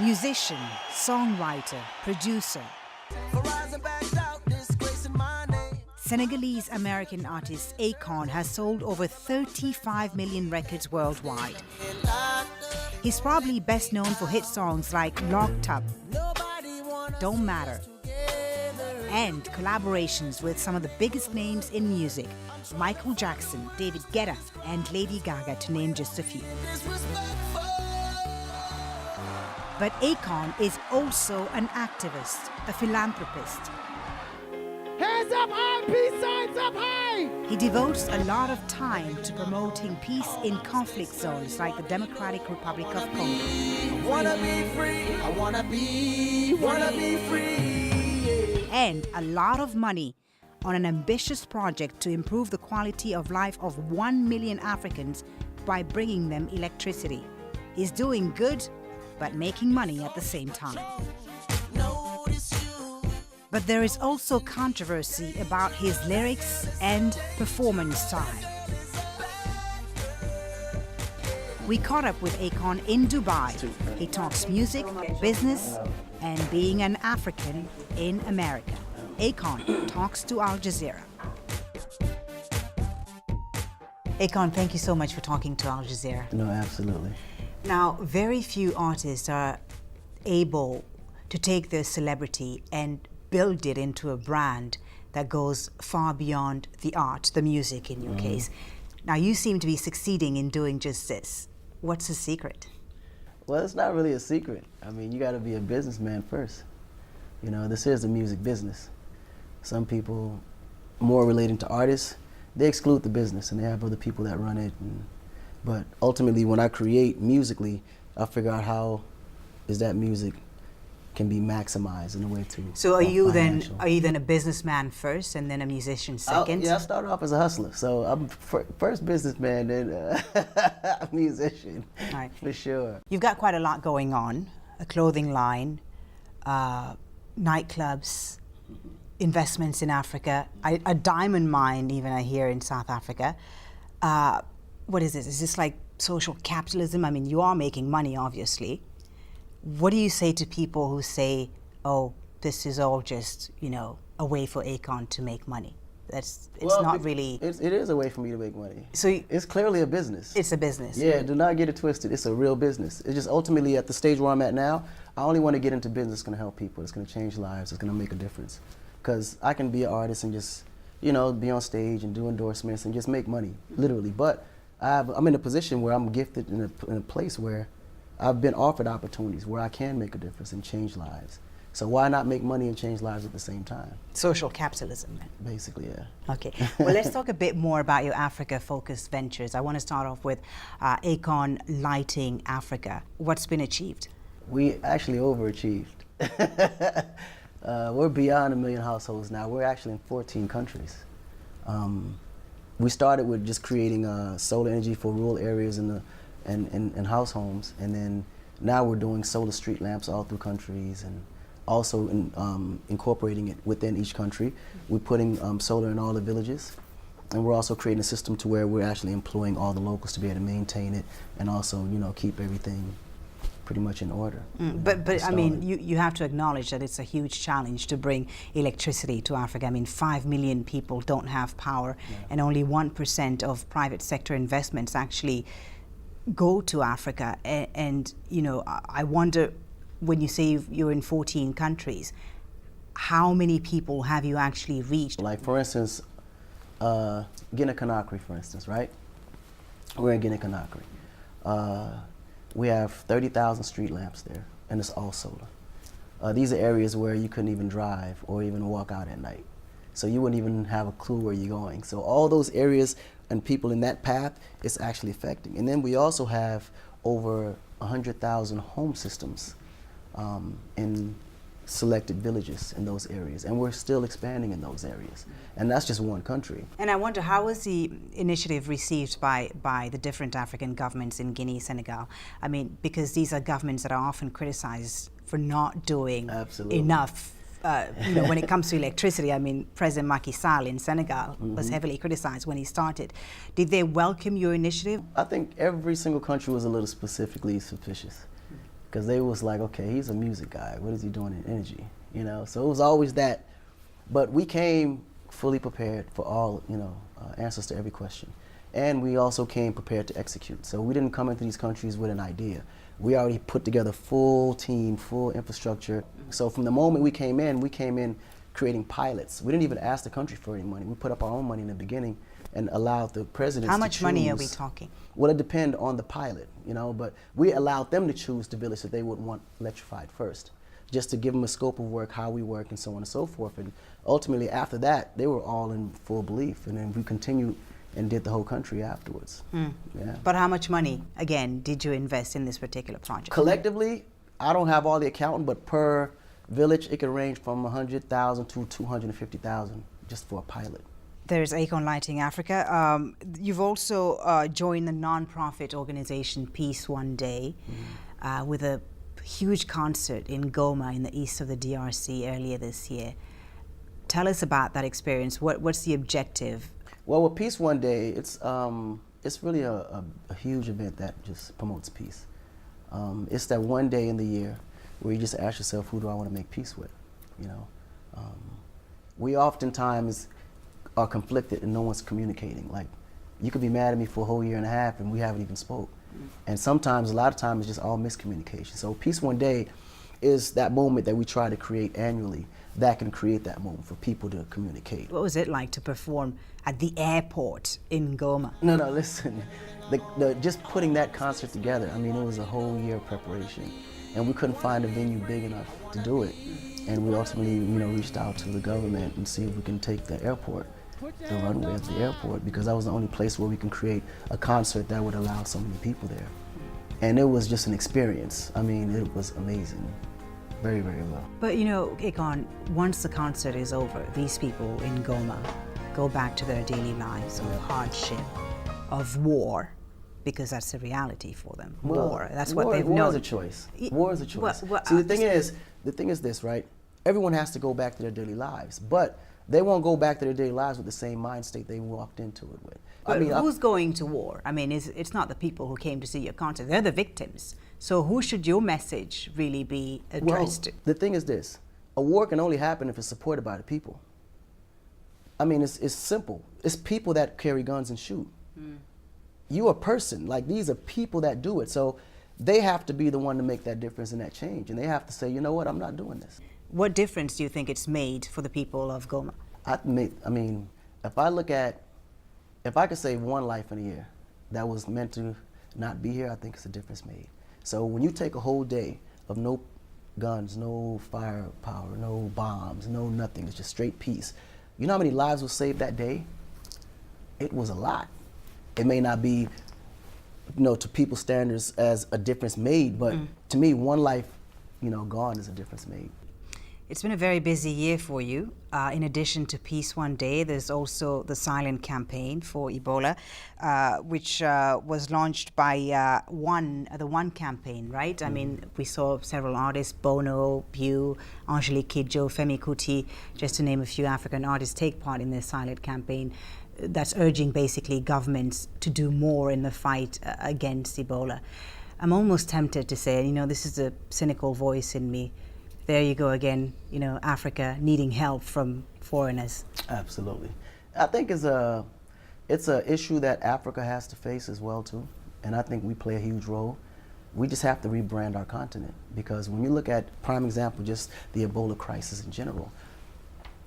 Musician, songwriter, producer. Senegalese American artist Akon has sold over 35 million records worldwide. He's probably best known for hit songs like Locked Up, Don't Matter, and collaborations with some of the biggest names in music, Michael Jackson, David Guetta, and Lady Gaga, to name just a few. But Akon is also an activist, a philanthropist. Hands up high, peace signs up high! He devotes a lot of time to promoting peace in conflict zones like the Democratic Republic of Congo. I wanna be free, I wanna be free. And a lot of money on an ambitious project to improve the quality of life of 1 million Africans by bringing them electricity. He's doing good, but making money at the same time. But there is also controversy about his lyrics and performance style. We caught up with Akon in Dubai. He talks music, business, and being an African in America. Akon talks to Al Jazeera. Akon, thank you so much for talking to Al Jazeera. No, absolutely. Now, very few artists are able to take their celebrity and build it into a brand that goes far beyond the art, the music in your case. Now, you seem to be succeeding in doing just this. What's the secret? Well, it's not really a secret. I mean, you got to be a businessman first. You know, this is a music business. Some people, more relating to artists, they exclude the business and they have other people that run it. But ultimately, when I create musically, I figure out how is that music can be maximized in a way to. So are you then a businessman first and then a musician second? I started off as a hustler, so I'm first businessman, then a musician, Right. for sure. You've got quite a lot going on: a clothing line, nightclubs, investments in Africa, a diamond mine, even I hear in South Africa. What is this? Is this like social capitalism? I mean, you are making money, obviously. What do you say to people who say, oh, this is all just, you know, a way for Akon to make money? It's not really... It is a way for me to make money. So it's clearly a business. It's a business. Yeah, do not get it twisted. It's a real business. It's just ultimately at the stage where I'm at now, I only want to get into business that's going to help people. It's going to change lives. It's going to make a difference. Because I can be an artist and just, you know, be on stage and do endorsements and just make money, literally. But I'm in a position where I'm gifted in a place where I've been offered opportunities where I can make a difference and change lives. So why not make money and change lives at the same time? Social capitalism. Basically, yeah. Okay. Well, let's talk a bit more about your Africa-focused ventures. I want to start off with Akon Lighting Africa. What's been achieved? We actually overachieved. We're beyond 1 million households now. We're actually in 14 countries. We started with just creating solar energy for rural areas and house homes, and then now we're doing solar street lamps all through countries, and also incorporating it within each country. We're putting solar in all the villages, and we're also creating a system to where we're actually employing all the locals to be able to maintain it and also, you know, keep everything pretty much in order. But I mean, you have to acknowledge that it's a huge challenge to bring electricity to Africa. I mean, 5 million people don't have power, and only 1% of private sector investments actually go to Africa. And you know, I wonder, when you say you're in 14 countries, how many people have you actually reached? Like, for instance, Guinea-Conakry, for instance, right? We're in Guinea-Conakry. We have 30,000 street lamps there, and it's all solar. These are areas where you couldn't even drive or even walk out at night. So you wouldn't even have a clue where you're going. So all those areas and people in that path, it's actually affecting. And then we also have over 100,000 home systems in selected villages in those areas, and we're still expanding in those areas, and that's just one country. And I wonder, how was the initiative received by the different African governments in Guinea, Senegal? I mean, because these are governments that are often criticized for not doing enough. You know, when it comes to electricity, I mean, President Macky Sall in Senegal was heavily criticized when he started. Did they welcome your initiative? I think every single country was a little specifically suspicious. because they was like, okay, he's a music guy. What is he doing in energy? You know, so it was always that. But we came fully prepared for all, answers to every question. And we also came prepared to execute. So we didn't come into these countries with an idea. We already put together full team, full infrastructure. So from the moment we came in creating pilots. We didn't even ask the country for any money. We put up our own money in the beginning and allowed the presidents to choose. How much money are we talking? Well, it depends on the pilot, but we allowed them to choose the village that they would want electrified first, just to give them a scope of work, how we work, and so on and so forth. And ultimately, after that, they were all in full belief. And then we continued and did the whole country afterwards. Yeah. But how much money, again, did you invest in this particular project? Collectively, I don't have all the accounting, but per village, it could range from 100,000 to 250,000 just for a pilot. There's Akon Lighting Africa. You've also joined the non-profit organization Peace One Day with a huge concert in Goma in the east of the DRC earlier this year. Tell us about that experience. What's the objective? Well, with Peace One Day, it's really a huge event that just promotes peace. It's that one day in the year where you just ask yourself, who do I want to make peace with? We oftentimes are conflicted and no one's communicating. Like, you could be mad at me for a whole year and a half and we haven't even spoke. And sometimes, a lot of times, it's just all miscommunication. So Peace One Day is that moment that we try to create annually that can create that moment for people to communicate. What was it like to perform at the airport in Goma? No, listen, just putting that concert together, I mean, it was a whole year of preparation. And we couldn't find a venue big enough to do it. And we ultimately, reached out to the government and see if we can take the airport, the runway of the airport, because that was the only place where we can create a concert that would allow so many people there. And it was just an experience. I mean, it was amazing. Very, very well. But Akon, once the concert is over, these people in Goma go back to their daily lives of hardship, of war, because that's the reality for them. War. That's what they've known. War is a choice. War is a choice. See, the thing is this, right? Everyone has to go back to their daily lives, but they won't go back to their daily lives with the same mind state they walked into it with. But who's going to war? I mean, it's not the people who came to see your concert. They're the victims. So who should your message really be addressed to? The thing is this. A war can only happen if it's supported by the people. I mean, it's simple. It's people that carry guns and shoot. You a person. Like, these are people that do it. So they have to be the one to make that difference and that change. And they have to say, you know what, I'm not doing this. What difference do you think it's made for the people of Goma? I mean, if I could save one life in a year that was meant to not be here, I think it's a difference made. So when you take a whole day of no guns, no firepower, no bombs, no nothing, it's just straight peace. You know how many lives were saved that day? It was a lot. It may not be, to people's standards as a difference made, but to me, one life, gone is a difference made. It's been a very busy year for you. In addition to Peace One Day, there's also the Silent Campaign for Ebola, which was launched by the One campaign, right? I mean, we saw several artists, Bono, Pew, Angelique Kidjo, Femi Kuti, just to name a few African artists, take part in this Silent Campaign that's urging basically governments to do more in the fight against Ebola. I'm almost tempted to say, this is a cynical voice in me, there you go again, Africa needing help from foreigners. Absolutely. I think it's a issue that Africa has to face as well too, and I think we play a huge role. We just have to rebrand our continent, because when you look at, prime example, just the Ebola crisis in general,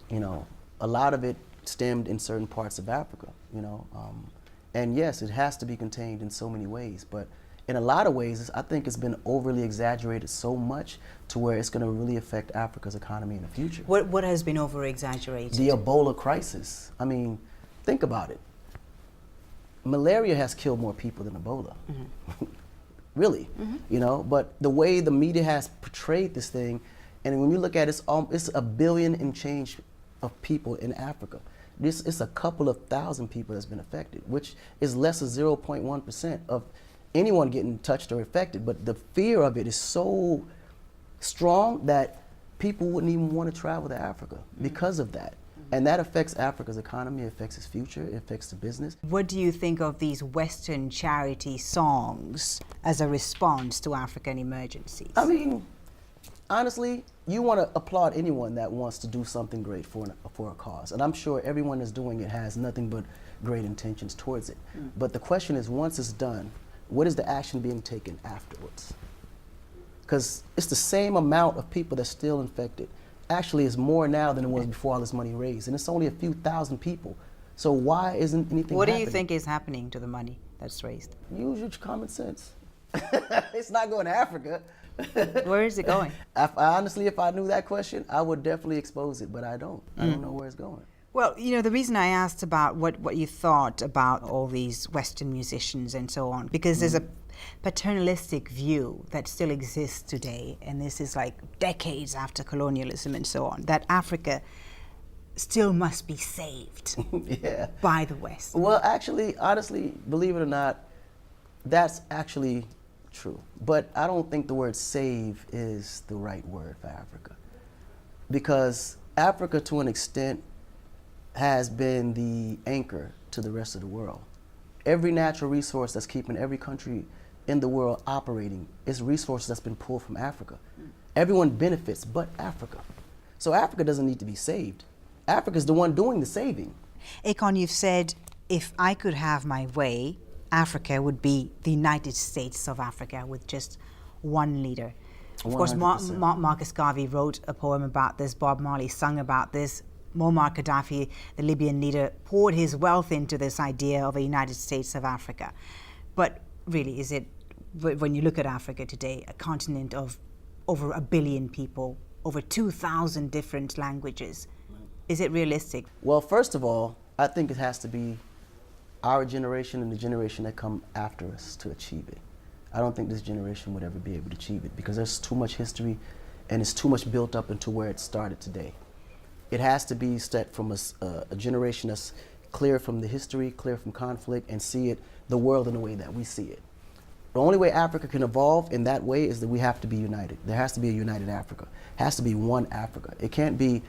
a lot of it stemmed in certain parts of Africa, and yes, it has to be contained in so many ways, but in a lot of ways, I think it's been overly exaggerated so much to where it's going to really affect Africa's economy in the future. What has been over-exaggerated? The Ebola crisis. I mean, think about it. Malaria has killed more people than Ebola. Really, but the way the media has portrayed this thing, and when you look at it, it's 1 billion and change of people in Africa. It's a couple of thousand people that's been affected, which is less than 0.1% of anyone getting touched or affected, but the fear of it is so strong that people wouldn't even want to travel to Africa because of that. And that affects Africa's economy, it affects its future, it affects the business. What do you think of these Western charity songs as a response to African emergencies? I mean, honestly, you want to applaud anyone that wants to do something great for a cause. And I'm sure everyone that's doing it has nothing but great intentions towards it. But the question is, once it's done, what is the action being taken afterwards? Because it's the same amount of people that's still infected. Actually, it's more now than it was before all this money raised. And it's only a few thousand people. So why isn't anything What do happening? you think is happening to the money that's raised? Use your common sense. It's not going to Africa. Where is it going? Honestly, if I knew that question, I would definitely expose it, but I don't. I don't know where it's going. Well, you know, the reason I asked about what you thought about all these Western musicians and so on, because there's a paternalistic view that still exists today, and this is like decades after colonialism and so on, that Africa still must be saved by the West. Well, actually, honestly, believe it or not, that's actually true. But I don't think the word save is the right word for Africa. Because Africa, to an extent, has been the anchor to the rest of the world. Every natural resource that's keeping every country in the world operating is resources that's been pulled from Africa. Everyone benefits but Africa. So Africa doesn't need to be saved. Africa's the one doing the saving. Akon, you've said, if I could have my way, Africa would be the United States of Africa with just one leader. Of course, 100%. Marcus Garvey wrote a poem about this, Bob Marley sung about this, Muammar Gaddafi, the Libyan leader, poured his wealth into this idea of a United States of Africa. But really, is it, when you look at Africa today, a continent of over 1 billion people, over 2,000 different languages, is it realistic? Well, first of all, I think it has to be our generation and the generation that come after us to achieve it. I don't think this generation would ever be able to achieve it because there's too much history and it's too much built up into where it started today. It has to be set from a generation that's clear from the history, clear from conflict, and see the world in the way that we see it. The only way Africa can evolve in that way is that we have to be united. There has to be a united Africa. It has to be one Africa. It can't be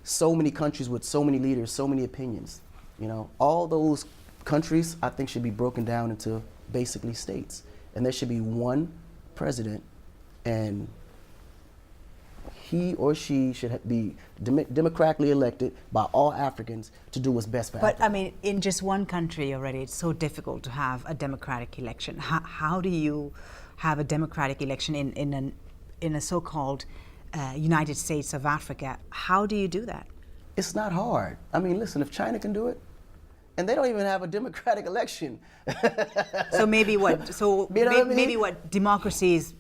so many countries with so many leaders, so many opinions. You know, all those countries, I think, should be broken down into basically states. And there should be one president, and he or she should be democratically elected by all Africans to do what's best for Africa. But I mean, in just one country already, it's so difficult to have a democratic election. How do you have a democratic election in a so-called United States of Africa? How do you do that? It's not hard. I mean, listen, if China can do it, and they don't even have a democratic election. So maybe what? So You know what I mean? maybe what democracy is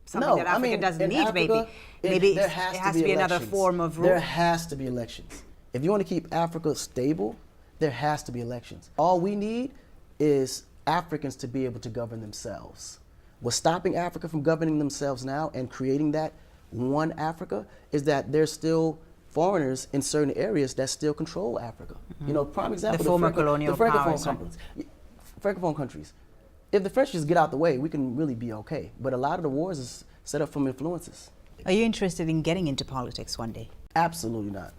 something that Africa doesn't need. Africa, maybe there it has to be another elections. form of rule. There has to be elections. If you want to keep Africa stable, there has to be elections. All we need is Africans to be able to govern themselves. What's stopping Africa from governing themselves now and creating that one Africa is that there's still foreigners in certain areas that still control Africa. You know, prime example, The former colonial powers, right? Francophone countries. If the French just get out the way, we can really be okay. But a lot of the wars is set up from influences. Are you interested in getting into politics one day? Absolutely not.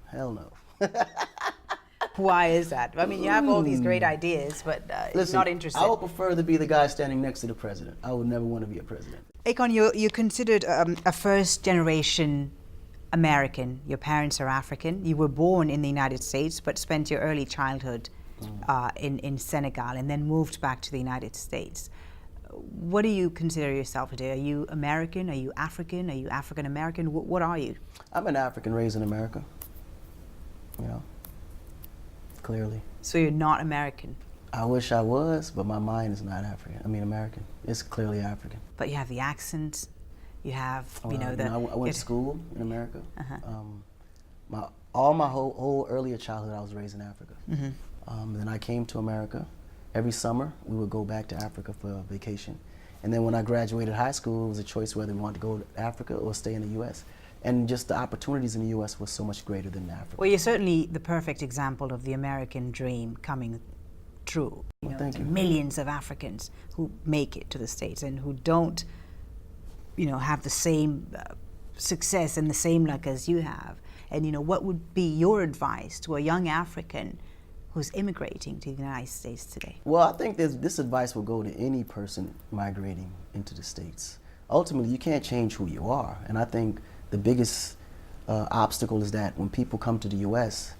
Hell no. Why is that? I mean, you have all these great ideas, but Listen, not interested. I would prefer to be the guy standing next to the president. I would never want to be a president. Akon, you're considered a first-generation American. Your parents are African. You were born in the United States, but spent your early childhood in Senegal and then moved back to the United States. What do you consider yourself today? Are you American? Are you African? Are you African American? What are you? I'm an African raised in America. You know, clearly. So you're not American? I wish I was, but my mind is not African. I mean American. It's clearly African. But you have the accent. You have, I went to school in America. All my whole earlier childhood, I was raised in Africa. Then I came to America. Every summer, we would go back to Africa for a vacation. And then when I graduated high school, it was a choice whether we wanted to go to Africa or stay in the U.S. And just the opportunities in the U.S. was so much greater than Africa. Well, you're certainly the perfect example of the American dream coming true. You know, thank you. Millions of Africans who make it to the States and who don't, you know, have the same success and the same luck as you have. And what would be your advice to a young African who's immigrating to the United States today? Well, I think this advice will go to any person migrating into the States. Ultimately, you can't change who you are. And I think the biggest obstacle is that when people come to the U.S.,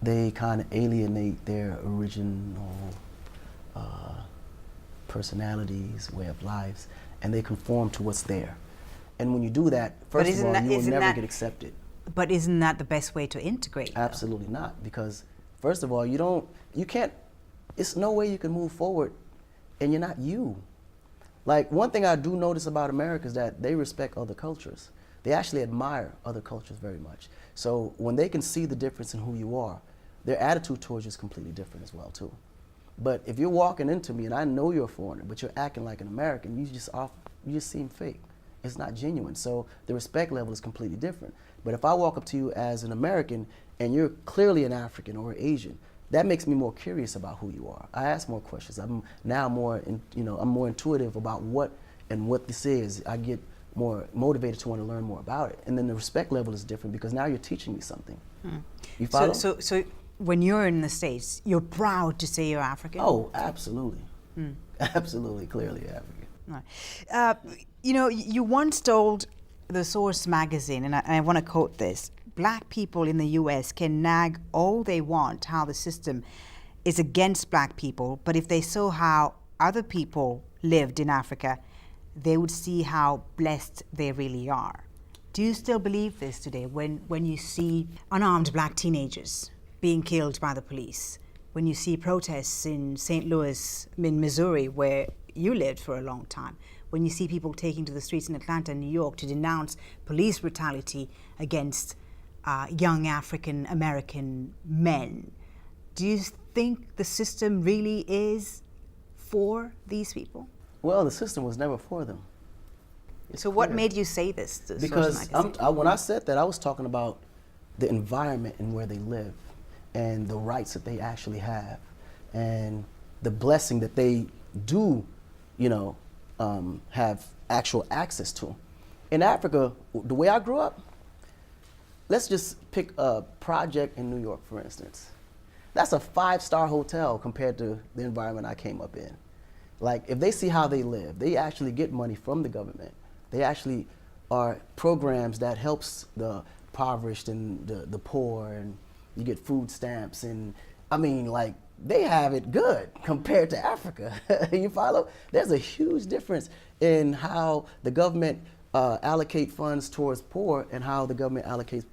they kind of alienate their original personalities, way of lives, and they conform to what's there. And when you do that, first of all, you will never get accepted. But isn't that the best way to integrate? Absolutely not, because first of all, you can't, it's no way you can move forward and you're not you. Like, one thing I do notice about America is that they respect other cultures. They actually admire other cultures very much. So when they can see the difference in who you are, their attitude towards you is completely different as well too. But if you're walking into me and I know you're a foreigner, but you're acting like an American, you just seem fake. It's not genuine. So the respect level is completely different. But if I walk up to you as an American and you're clearly an African or Asian, that makes me more curious about who you are. I ask more questions. I'm now more, I'm more intuitive about what this is. I get more motivated to want to learn more about it. And then the respect level is different because now you're teaching me something. You follow? So when you're in the States, you're proud to say you're African? Oh, absolutely. Absolutely, clearly African. Right. You once told The Source magazine, and I want to quote this, "Black people in the U.S. can nag all they want how the system is against black people, but if they saw how other people lived in Africa, they would see how blessed they really are." Do you still believe this today when you see unarmed black teenagers being killed by the police, when you see protests in St. Louis, in Missouri, where you lived for a long time, when you see people taking to the streets in Atlanta and New York to denounce police brutality against young African American men? Do you think the system really is for these people? Well, the system was never for them. So what made you say this to Because when I said that, I was talking about the environment and where they live and the rights that they actually have and the blessing that they do, have actual access to. In Africa, the way I grew up, let's just pick a project in New York, for instance. That's a 5-star hotel compared to the environment I came up in. Like, if they see how they live, they actually get money from the government. They actually are programs that helps the impoverished and the poor, and you get food stamps, and they have it good compared to Africa. You follow? There's a huge difference in how the government allocate funds towards poor and how the government allocates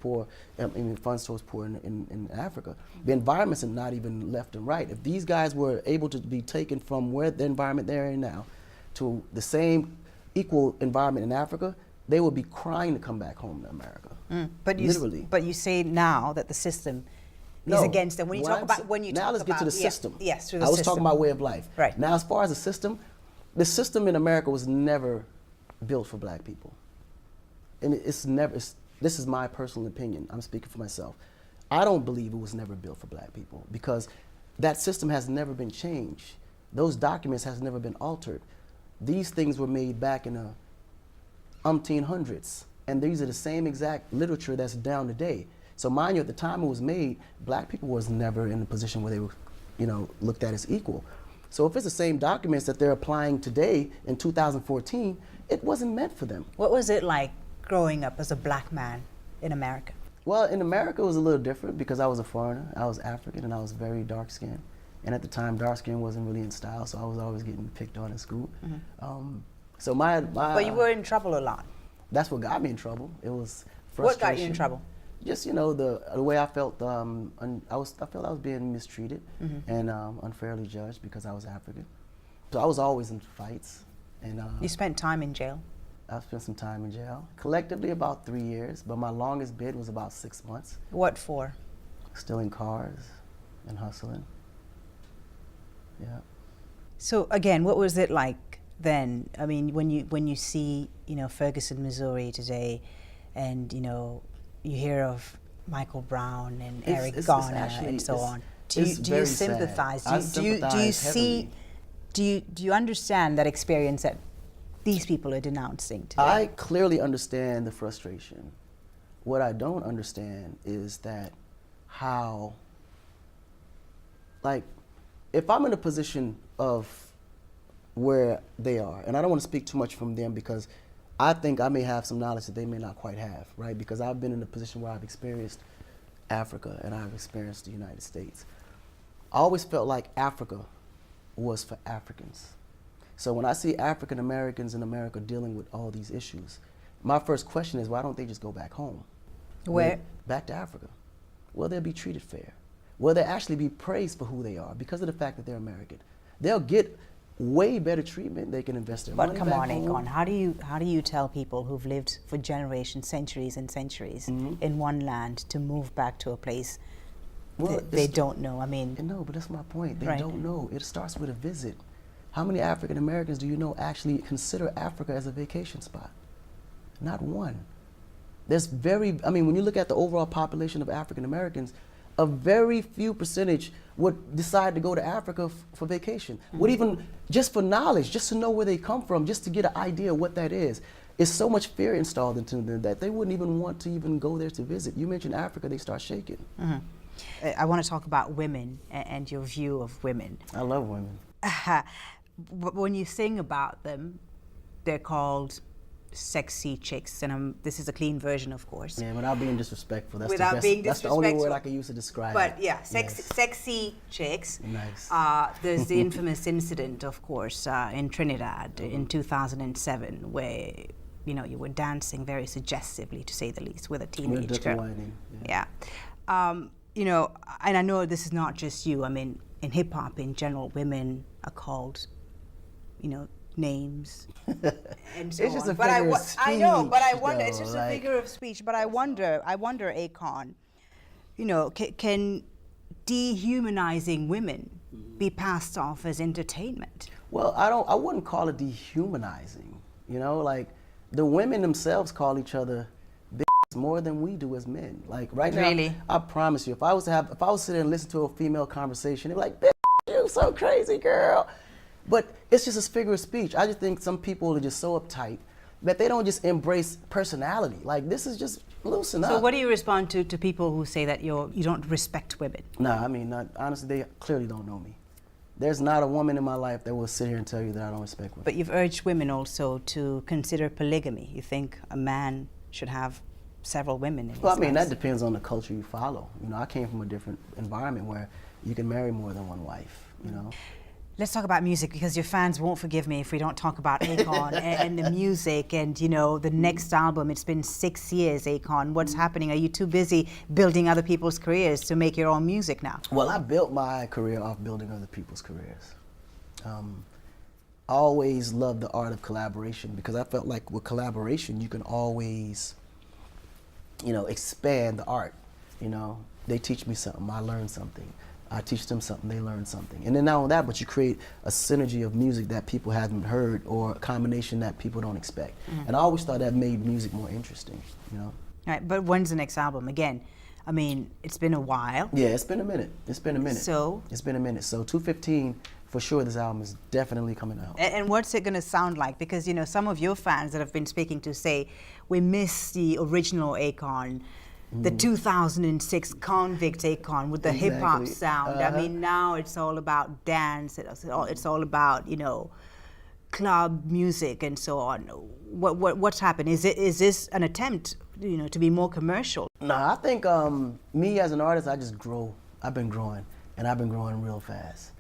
funds towards poor in Africa. The environments are not even left and right. If these guys were able to be taken from where the environment they're in now to the same equal environment in Africa, they would be crying to come back home to America. But you say now that the system is against them. Let's get to the system. Yes, through the system. I was talking about way of life. Right. Now, as far as the system in America was never built for black people. And this is my personal opinion. I'm speaking for myself. I don't believe it was never built for black people because that system has never been changed. Those documents has never been altered. These things were made back in the 1800s, and these are the same exact literature that's down today. So mind you, at the time it was made, black people was never in a position where they were, looked at as equal. So if it's the same documents that they're applying today in 2014, it wasn't meant for them. What was it like growing up as a black man in America? Well, in America it was a little different because I was a foreigner. I was African and I was very dark skinned. And at the time, dark skin wasn't really in style, so I was always getting picked on in school. But you were in trouble a lot. That's what got me in trouble. It was frustration. What got you in trouble? Just the way I felt. I felt I was being mistreated and unfairly judged because I was African. So I was always in fights. And you spent time in jail? I spent some time in jail. Collectively about 3 years, but my longest bid was about 6 months. What for? Stealing cars and hustling. Yeah. So again, what was it like then? I mean, when you see, Ferguson, Missouri today, and you hear of Michael Brown and Eric Garner and so on. Do you sympathize? Do you understand that experience that these people are denouncing today? I clearly understand the frustration. What I don't understand is that how, like, if I'm in a position of where they are, and I don't want to speak too much from them because I think I may have some knowledge that they may not quite have, right? Because I've been in a position where I've experienced Africa and I've experienced the United States. I always felt like Africa was for Africans. So when I see African Americans in America dealing with all these issues, my first question is, why don't they just go back home? Where? Back to Africa. Will they be treated fair? Will they actually be praised for who they are because of the fact that they're American? They'll get way better treatment. They can invest their money But come back on, home. Akon, how do you tell people who've lived for generations, centuries and centuries in one land to move back to a place they don't know? I mean, no, but that's my point. They Right. don't know. It starts with a visit. How many African Americans do you know actually consider Africa as a vacation spot? Not one. When you look at the overall population of African Americans, a very few percentage would decide to go to Africa for vacation. Would even, just for knowledge, just to know where they come from, just to get an idea of what that is. It's so much fear installed into them that they wouldn't even want to even go there to visit. You mentioned Africa, they start shaking. I want to talk about women and your view of women. I love women. When you sing about them, they're called sexy chicks, and this is a clean version, of course. Yeah, without being disrespectful. That's Without the best, being that's the only word disrespectful. I can use to describe But it. yeah, Yes. sexy chicks. Nice. There's the infamous incident, of course, in Trinidad in 2007, where you were dancing very suggestively, to say the least, with a teenage Dirty girl. whining, Yeah. And I know this is not just you. I mean, in hip hop in general, women are called, names and so It's just on. a figure of I know, but I speech, wonder. It's though, just like- a figure of speech. But I wonder, Akon, can dehumanizing women be passed off as entertainment? Well, I wouldn't call it dehumanizing. Like the women themselves call each other bitches more than we do as men. Like right now, Really? I promise you, if I was to sit there and listen to a female conversation, they'd be like, bitch, you so crazy, girl. But it's just a figure of speech. I just think some people are just so uptight that they don't just embrace personality. Like this is just loosen up. So what do you respond to people who say that you don't respect women? Nah, honestly, they clearly don't know me. There's not a woman in my life that will sit here and tell you that I don't respect women. But you've urged women also to consider polygamy. You think a man should have several women in Well, his that life. depends on the culture you follow. I came from a different environment where you can marry more than one wife, Let's talk about music, because your fans won't forgive me if we don't talk about Akon and the music and, the next album. It's been 6 years, Akon. What's happening? Are you too busy building other people's careers to make your own music now? Well, I built my career off building other people's careers. I always loved the art of collaboration because I felt like with collaboration, you can always, expand the art. They teach me something, I learn something. I teach them something, they learn something. And then not only that, but you create a synergy of music that people haven't heard or a combination that people don't expect. And I always thought that made music more interesting, All right, but when's the next album? Again, it's been a while. Yeah, it's been a minute. It's been a minute. So? It's been a minute. So 215, for sure this album is definitely coming out. And what's it going to sound like? Because, some of your fans that I've been speaking to say, we miss the original Akon, the 2006 convict Akon with the hip hop Exactly. sound. Now it's all about dance. It's all about, club music and so on. What's happened? Is this an attempt, to be more commercial? No, I think me as an artist, I just grow. I've been growing, and I've been growing real fast.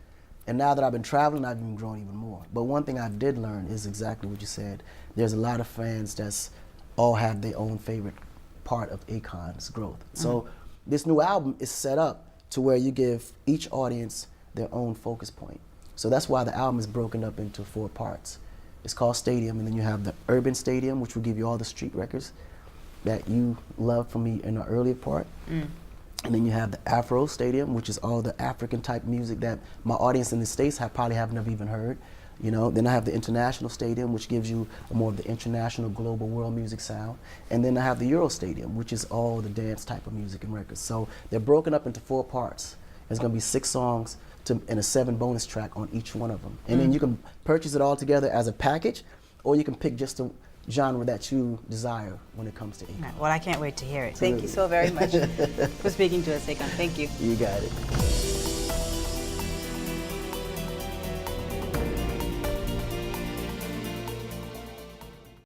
And now that I've been traveling, I've been growing even more. But one thing I did learn is exactly what you said. There's a lot of fans that's all have their own favorite part of Akon's growth. So this new album is set up to where you give each audience their own focus point. So that's why the album is broken up into 4 parts. It's called Stadium, and then you have the Urban Stadium, which will give you all the street records that you loved from me in the earlier part. And then you have the Afro Stadium, which is all the African type music that my audience in the States probably haven't even heard. Then I have the International Stadium, which gives you more of the international, global, world music sound. And then I have the Euro Stadium, which is all the dance type of music and records. So they're broken up into 4 parts. There's going to be 6 songs and a 7 bonus track on each one of them. And then you can purchase it all together as a package, or you can pick just the genre that you desire when it comes to Akon. Well, I can't wait to hear it. Thank you so very much for speaking to us, Akon. Thank you. You got it.